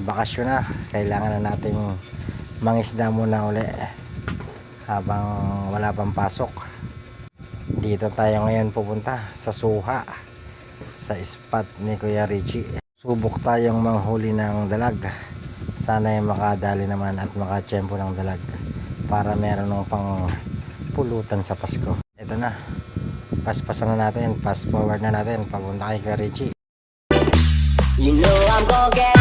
bakasyon na, kailangan na nating mangisda muna uli habang wala pang pasok. Dito tayo ngayon pupunta sa Suha, sa spot ni Kuya Richie. Subok tayong manghuli ng dalag, sana ay makadali naman at makatsyempo ng dalag para meron ng pang pulutan sa Pasko. Ito na, paspasan na natin, fast forward na natin papunta kay Kuya Richie. You know I'm gonna get.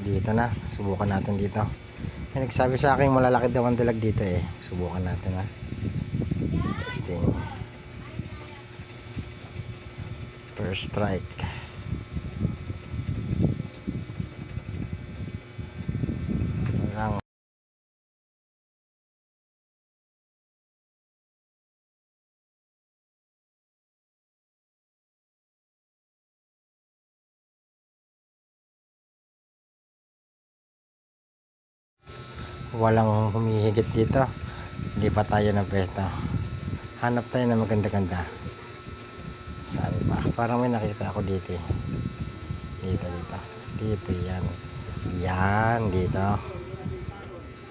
Dito na, subukan natin dito. May nagsabi sa akin malalaki daw ang dalag dito eh. Subukan natin ha. Testing. First strike. Lang. Walang humihigit dito. Hindi pa tayo na pwesto. Hanap tayo na maganda-ganda. Saan ba? Parang may nakita ako dito eh. Dito yan. Yan dito.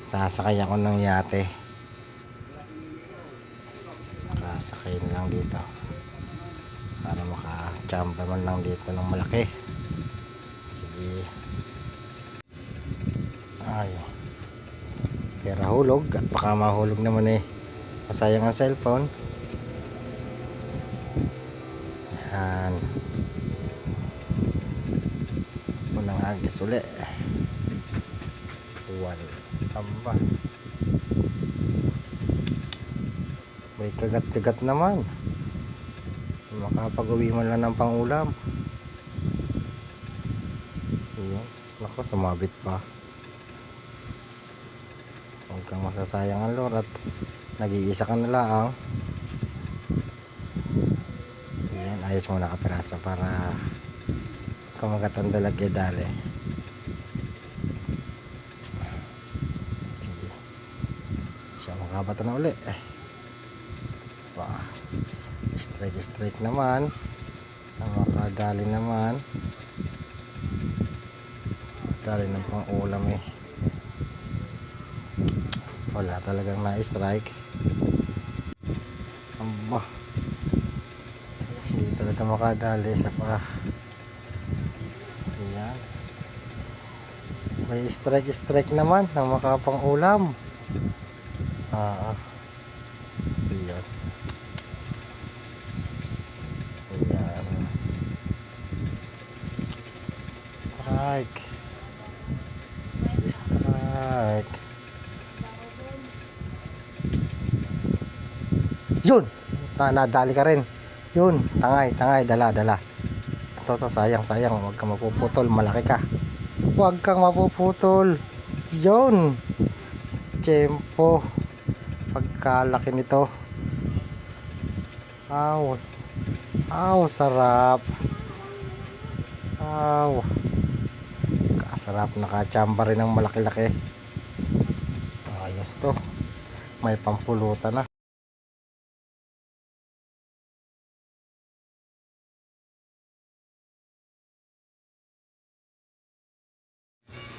Sasakay ako ng yate. Sasakay lang dito para maka-champa man lang dito ng malaki. Sige. Ay, pera hulog at baka mahulog naman eh. Masayang ang cellphone. Yan. Unang agis uli. Amba. May kagat-kagat naman. Makapag-uwi mo lang ng pangulam. Ayan. Naku, sumabit pa. Huwag kang masasayang ang lure at nag-iisa ka na lang. Ayan, ayos mo nakapirasa para kumagat ang dalag ya dali. Sige. Siya makabata na uli. Wow. Strike naman. Makadali naman. Dali ng pang ulam eh. Wala talagang na-strike. Amba. Hindi talaga makadali sa pa. Ayan. May strike naman ng makapang ulam. Ayan. Ayan. Strike. Yun, nadali ka rin. Yun, tangay, dala. Ito, sayang, huwag kang mapuputol, malaki ka. Huwag kang mapuputol. Yun. Tempo. Pagkalaki nito. Aw, sarap. Kasarap, nakachamba rin ng malaki-laki. Ayos to. May pampulutan na.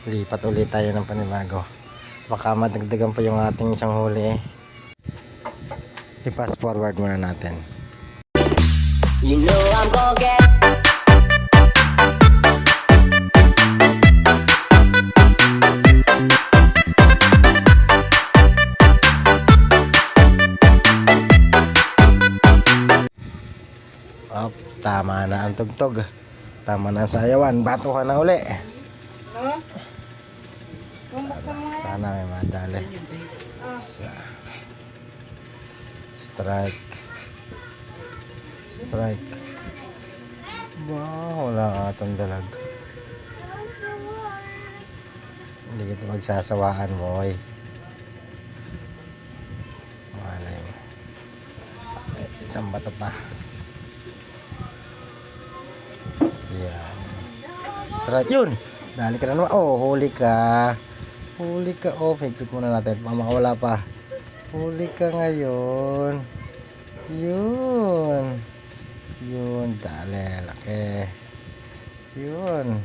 Lipat ulit tayo ng panibago. Baka madagdagan pa yung ating isang huli eh. I-pass forward muna natin. You know I'm gonna get. Tama na ang tugtog. Tama na ang sayawan. Bato ka na uli. Sana may madali. Strike. Wala atang dalag. Hindi kita magsasawaan, boy. Malay mo. Isang bato pa. Yan. Strike yun. Dali ka na naman. Oh, huli ka. Huli ka. Oh, higpit muna natin. Baka makawala pa. Huli ka ngayon. Yun. Yun, dali. Laki. Yun.